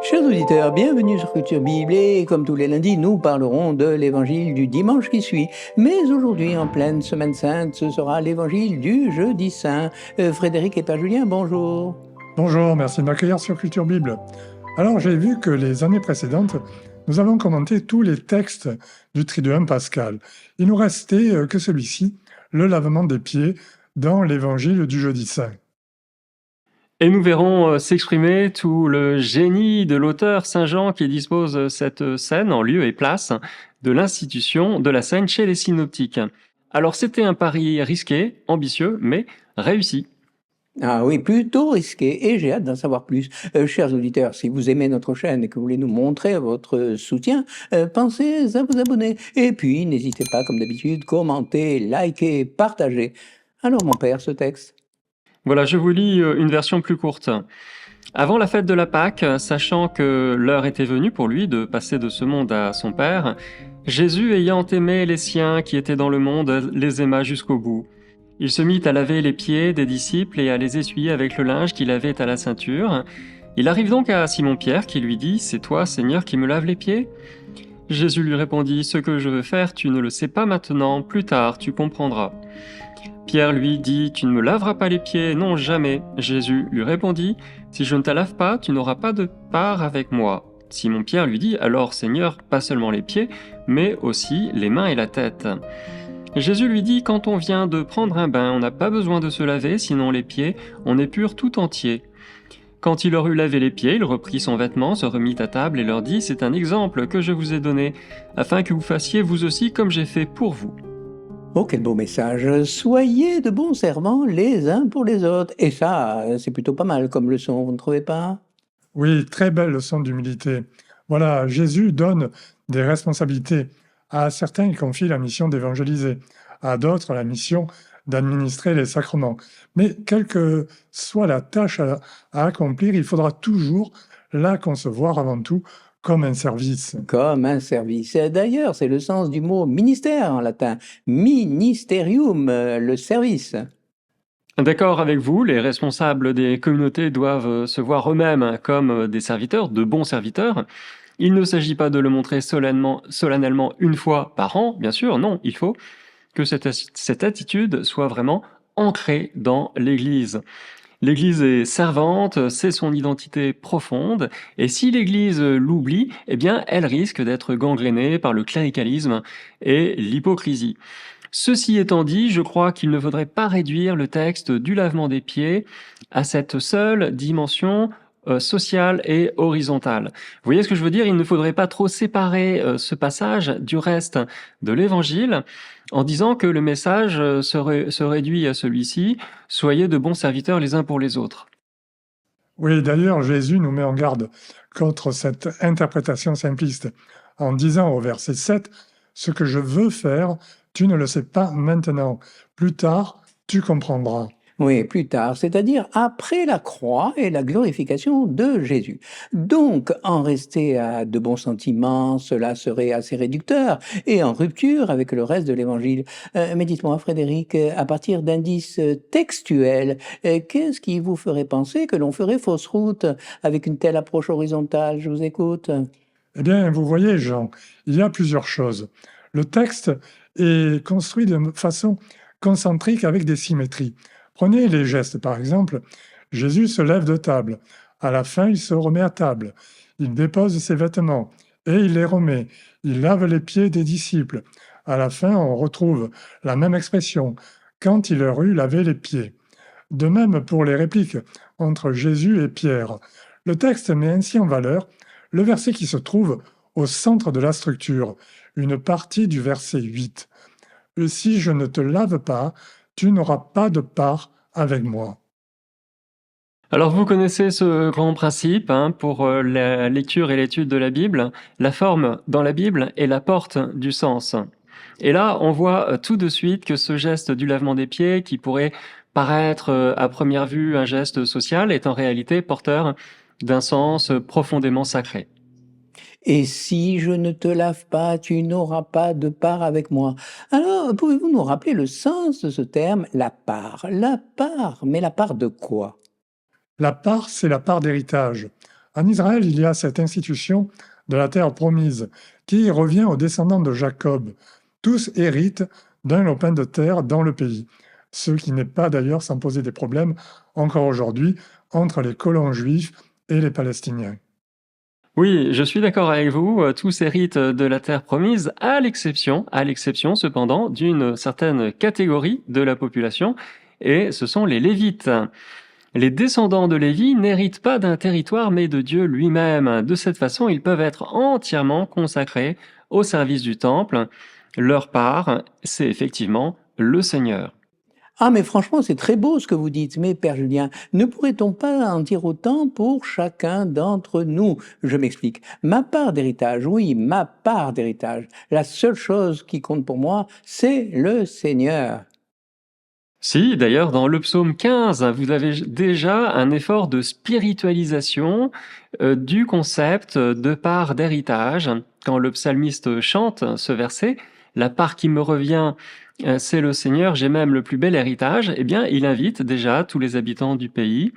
Chers auditeurs, bienvenue sur Culture Bible et comme tous les lundis, nous parlerons de l'évangile du dimanche qui suit. Mais aujourd'hui, en pleine Semaine Sainte, ce sera l'évangile du jeudi saint. Frédéric et Père Julien, bonjour. Bonjour, merci de m'accueillir sur Culture Bible. Alors, j'ai vu que les années précédentes, nous avons commenté tous les textes du Triduum pascal. Il nous restait que celui-ci, le lavement des pieds, dans l'évangile du jeudi saint. Et nous verrons s'exprimer tout le génie de l'auteur Saint Jean qui dispose cette scène en lieu et place de l'institution de la scène chez les synoptiques. Alors c'était un pari risqué, ambitieux, mais réussi. Ah oui, plutôt risqué et j'ai hâte d'en savoir plus. Chers auditeurs, si vous aimez notre chaîne et que vous voulez nous montrer votre soutien, pensez à vous abonner. Et puis, n'hésitez pas, comme d'habitude, commenter, liker, partager. Alors, mon père, ce texte. Voilà, je vous lis une version plus courte. Avant la fête de la Pâque, sachant que l'heure était venue pour lui de passer de ce monde à son Père, Jésus, ayant aimé les siens qui étaient dans le monde, les aima jusqu'au bout. Il se mit à laver les pieds des disciples et à les essuyer avec le linge qu'il avait à la ceinture. Il arrive donc à Simon-Pierre qui lui dit « C'est toi, Seigneur, qui me laves les pieds ?» Jésus lui répondit « Ce que je veux faire, tu ne le sais pas maintenant, plus tard tu comprendras. » Pierre lui dit « Tu ne me laveras pas les pieds, non jamais. » Jésus lui répondit « Si je ne te lave pas, tu n'auras pas de part avec moi. » Simon-Pierre lui dit « Alors, Seigneur, pas seulement les pieds, mais aussi les mains et la tête. » Jésus lui dit « Quand on vient de prendre un bain, on n'a pas besoin de se laver, sinon les pieds, on est pur tout entier. » Quand il leur eut lavé les pieds, il reprit son vêtement, se remit à table et leur dit « C'est un exemple que je vous ai donné, afin que vous fassiez vous aussi comme j'ai fait pour vous. » Oh, quel beau message. Soyez de bons servants les uns pour les autres. Et ça, c'est plutôt pas mal comme leçon, vous ne trouvez pas? Oui, très belle leçon d'humilité. Voilà, Jésus donne des responsabilités. À certains, il confie la mission d'évangéliser, à d'autres, la mission d'administrer les sacrements. Mais quelle que soit la tâche à accomplir, il faudra toujours la concevoir avant tout comme un service. Comme un service. D'ailleurs, c'est le sens du mot ministère en latin. Ministerium, le service. D'accord avec vous, les responsables des communautés doivent se voir eux-mêmes comme des serviteurs, de bons serviteurs. Il ne s'agit pas de le montrer solennellement une fois par an, bien sûr, non, il faut que cette attitude soit vraiment ancrée dans l'Église. L'Église est servante, c'est son identité profonde, et si l'Église l'oublie, eh bien, elle risque d'être gangrénée par le cléricalisme et l'hypocrisie. Ceci étant dit, je crois qu'il ne faudrait pas réduire le texte du lavement des pieds à cette seule dimension sociale et horizontale. Vous voyez ce que je veux dire? Il ne faudrait pas trop séparer ce passage du reste de l'Évangile en disant que le message se réduit à celui-ci, soyez de bons serviteurs les uns pour les autres. Oui, d'ailleurs, Jésus nous met en garde contre cette interprétation simpliste en disant au verset 7, « Ce que je veux faire, tu ne le sais pas maintenant. Plus tard, tu comprendras. » Oui, plus tard, c'est-à-dire après la croix et la glorification de Jésus. Donc, en rester à de bons sentiments, cela serait assez réducteur et en rupture avec le reste de l'Évangile. Mais dites-moi, Frédéric, à partir d'indices textuels, qu'est-ce qui vous ferait penser que l'on ferait fausse route avec une telle approche horizontale? Je vous écoute. Eh bien, vous voyez, Jean, il y a plusieurs choses. Le texte est construit de façon concentrique avec des symétries. Prenez les gestes, par exemple. Jésus se lève de table. À la fin, il se remet à table. Il dépose ses vêtements et il les remet. Il lave les pieds des disciples. À la fin, on retrouve la même expression quand il leur eut lavé les pieds. De même pour les répliques entre Jésus et Pierre. Le texte met ainsi en valeur le verset qui se trouve au centre de la structure, une partie du verset 8. « Si je ne te lave pas, tu n'auras pas de part avec moi. » Alors vous connaissez ce grand principe pour la lecture et l'étude de la Bible. La forme dans la Bible est la porte du sens. Et là, on voit tout de suite que ce geste du lavement des pieds, qui pourrait paraître à première vue un geste social, est en réalité porteur d'un sens profondément sacré. Et si je ne te lave pas, tu n'auras pas de part avec moi. Alors, pouvez-vous nous rappeler le sens de ce terme, la part? La part, mais la part de quoi? La part, c'est la part d'héritage. En Israël, il y a cette institution de la terre promise qui revient aux descendants de Jacob. Tous héritent d'un lopin de terre dans le pays, ce qui n'est pas d'ailleurs sans poser des problèmes encore aujourd'hui entre les colons juifs et les Palestiniens. Oui, je suis d'accord avec vous, tous héritent de la terre promise, à l'exception cependant d'une certaine catégorie de la population, et ce sont les Lévites. Les descendants de Lévi n'héritent pas d'un territoire mais de Dieu lui-même. De cette façon, ils peuvent être entièrement consacrés au service du temple. Leur part, c'est effectivement le Seigneur. Ah, mais franchement, c'est très beau ce que vous dites. Mais Père Julien, ne pourrait-on pas en dire autant pour chacun d'entre nous? Je m'explique. Ma part d'héritage, oui, ma part d'héritage. La seule chose qui compte pour moi, c'est le Seigneur. Si, d'ailleurs, dans le psaume 15, vous avez déjà un effort de spiritualisation du concept de part d'héritage. Quand le psalmiste chante ce verset, la part qui me revient, c'est le Seigneur, j'ai même le plus bel héritage, eh bien, il invite déjà tous les habitants du pays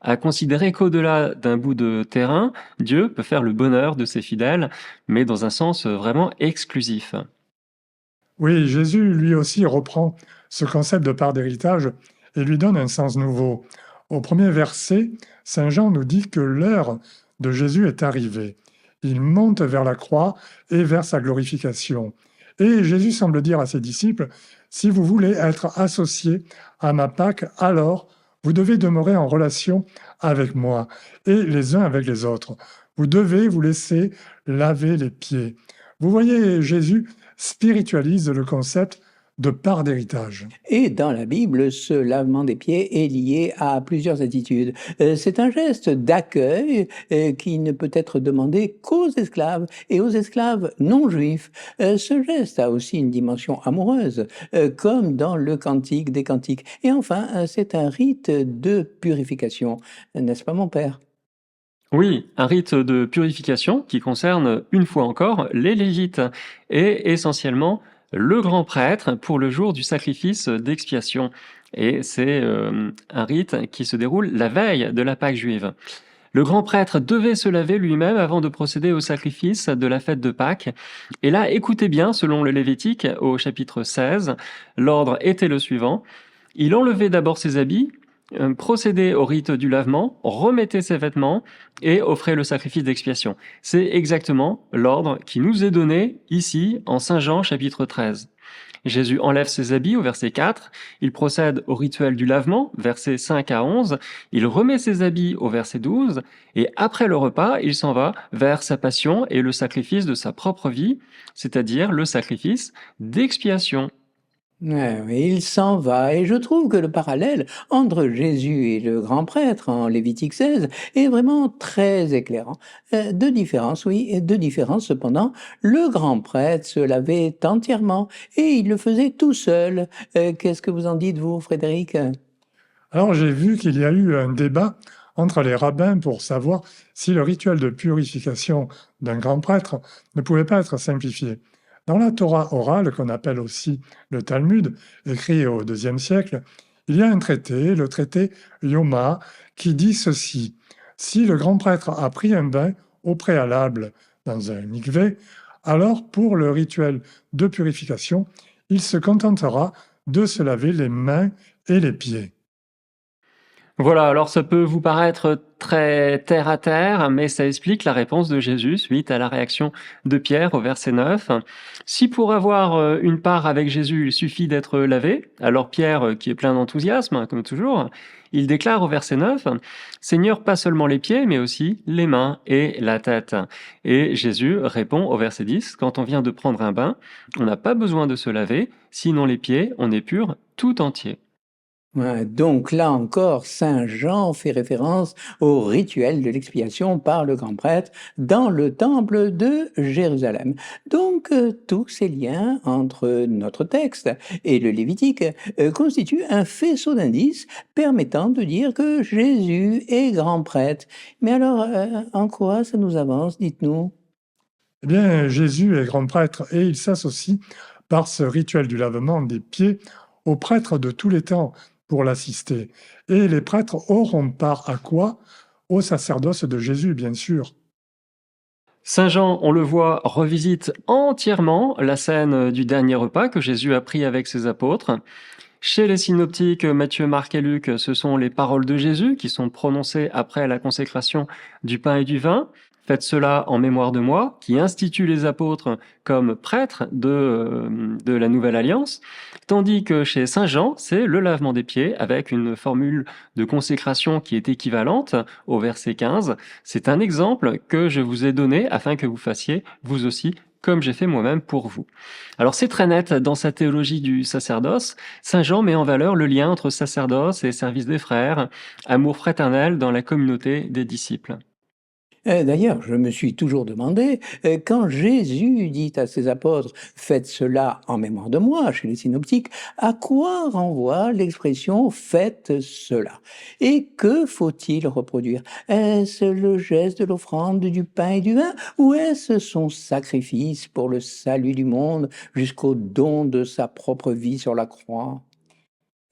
à considérer qu'au-delà d'un bout de terrain, Dieu peut faire le bonheur de ses fidèles, mais dans un sens vraiment exclusif. Oui, Jésus lui aussi reprend ce concept de part d'héritage et lui donne un sens nouveau. Au premier verset, Saint Jean nous dit que l'heure de Jésus est arrivée. Il monte vers la croix et vers sa glorification. Et Jésus semble dire à ses disciples, si vous voulez être associés à ma Pâque, alors vous devez demeurer en relation avec moi et les uns avec les autres. Vous devez vous laisser laver les pieds. Vous voyez, Jésus spiritualise le concept de part d'héritage. Et dans la Bible, ce lavement des pieds est lié à plusieurs attitudes. C'est un geste d'accueil qui ne peut être demandé qu'aux esclaves et aux esclaves non juifs. Ce geste a aussi une dimension amoureuse, comme dans le Cantique des Cantiques. Et enfin, c'est un rite de purification, n'est-ce pas mon père? Oui, un rite de purification qui concerne une fois encore les Lévites et essentiellement le grand prêtre pour le jour du sacrifice d'expiation. Et c'est un rite qui se déroule la veille de la Pâque juive. Le grand prêtre devait se laver lui-même avant de procéder au sacrifice de la fête de Pâques. Et là, écoutez bien, selon le Lévitique, au chapitre 16, l'ordre était le suivant. Il enlevait d'abord ses habits, procédait au rite du lavement, remettait ses vêtements et offrait le sacrifice d'expiation. C'est exactement l'ordre qui nous est donné ici en Saint Jean chapitre 13. Jésus enlève ses habits au verset 4, il procède au rituel du lavement, versets 5 à 11, il remet ses habits au verset 12, et après le repas, il s'en va vers sa passion et le sacrifice de sa propre vie, c'est-à-dire le sacrifice d'expiation. Ouais, oui, il s'en va, et je trouve que le parallèle entre Jésus et le grand prêtre en Lévitique 16 est vraiment très éclairant. Deux différences, oui, et deux différences cependant. Le grand prêtre se lavait entièrement et il le faisait tout seul. Qu'est-ce que vous en dites, vous, Frédéric? Alors j'ai vu qu'il y a eu un débat entre les rabbins pour savoir si le rituel de purification d'un grand prêtre ne pouvait pas être simplifié. Dans la Torah orale, qu'on appelle aussi le Talmud, écrit au IIe siècle, il y a un traité, le traité Yoma, qui dit ceci. Si le grand prêtre a pris un bain au préalable dans un mikvé, alors pour le rituel de purification, il se contentera de se laver les mains et les pieds. Voilà, alors ça peut vous paraître très terre à terre, mais ça explique la réponse de Jésus suite à la réaction de Pierre au verset 9. Si pour avoir une part avec Jésus, il suffit d'être lavé, alors Pierre, qui est plein d'enthousiasme, comme toujours, il déclare au verset 9, Seigneur, pas seulement les pieds, mais aussi les mains et la tête. Et Jésus répond au verset 10, quand on vient de prendre un bain, on n'a pas besoin de se laver, sinon les pieds, on est pur tout entier. Ouais, donc là encore, Saint Jean fait référence au rituel de l'expiation par le grand prêtre dans le temple de Jérusalem. Donc tous ces liens entre notre texte et le Lévitique constituent un faisceau d'indices permettant de dire que Jésus est grand prêtre. Mais alors, en quoi ça nous avance, dites-nous? Eh bien, Jésus est grand prêtre et il s'associe par ce rituel du lavement des pieds aux prêtres de tous les temps pour l'assister. Et les prêtres auront part à quoi? au sacerdoce de Jésus, bien sûr. Saint Jean, on le voit, revisite entièrement la scène du dernier repas que Jésus a pris avec ses apôtres. Chez les synoptiques Matthieu, Marc et Luc, ce sont les paroles de Jésus qui sont prononcées après la consécration du pain et du vin. Faites cela en mémoire de moi, qui institue les apôtres comme prêtres de la Nouvelle Alliance, tandis que chez Saint Jean, c'est le lavement des pieds avec une formule de consécration qui est équivalente au verset 15. C'est un exemple que je vous ai donné afin que vous fassiez, vous aussi, comme j'ai fait moi-même pour vous. Alors c'est très net dans sa théologie du sacerdoce. Saint Jean met en valeur le lien entre sacerdoce et service des frères, amour fraternel dans la communauté des disciples. D'ailleurs, je me suis toujours demandé, quand Jésus dit à ses apôtres: «Faites cela en mémoire de moi», chez les synoptiques, à quoi renvoie l'expression «faites cela» et que faut-il reproduire? Est-ce le geste de l'offrande du pain et du vin ou est-ce son sacrifice pour le salut du monde jusqu'au don de sa propre vie sur la croix?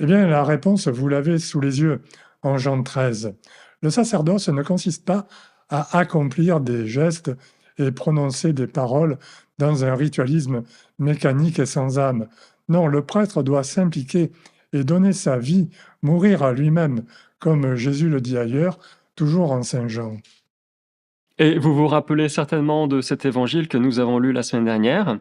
Eh bien, la réponse, vous l'avez sous les yeux en Jean 13. Le sacerdoce ne consiste pas à accomplir des gestes et prononcer des paroles dans un ritualisme mécanique et sans âme. Non, le prêtre doit s'impliquer et donner sa vie, mourir à lui-même, comme Jésus le dit ailleurs, toujours en Saint Jean. Et vous vous rappelez certainement de cet évangile que nous avons lu la semaine dernière.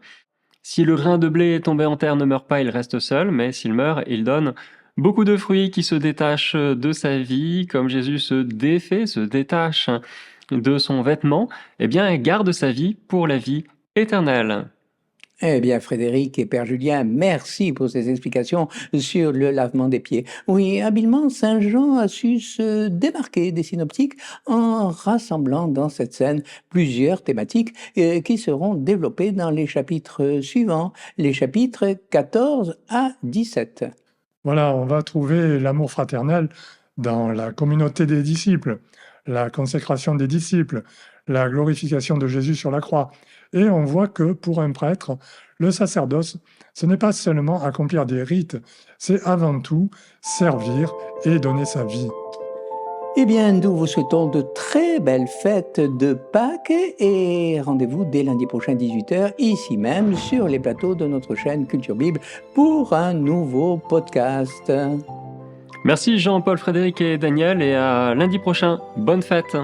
Si le grain de blé tombé en terre ne meurt pas, il reste seul, mais s'il meurt, il donne beaucoup de fruits qui se détachent de sa vie, comme Jésus se défait, se détache de son vêtement, eh bien, garde sa vie pour la vie éternelle. Eh bien, Frédéric et Père Julien, merci pour ces explications sur le lavement des pieds. Oui, habilement, Saint Jean a su se démarquer des synoptiques en rassemblant dans cette scène plusieurs thématiques qui seront développées dans les chapitres suivants, les chapitres 14 à 17. Voilà, on va trouver l'amour fraternel dans la communauté des disciples, la consécration des disciples, la glorification de Jésus sur la croix. Et on voit que pour un prêtre, le sacerdoce, ce n'est pas seulement accomplir des rites, c'est avant tout servir et donner sa vie. Eh bien, nous vous souhaitons de très belles fêtes de Pâques et rendez-vous dès lundi prochain 18h, ici même, sur les plateaux de notre chaîne Culture Bible pour un nouveau podcast. Merci Jean-Paul, Frédéric et Daniel, et à lundi prochain. Bonne fête!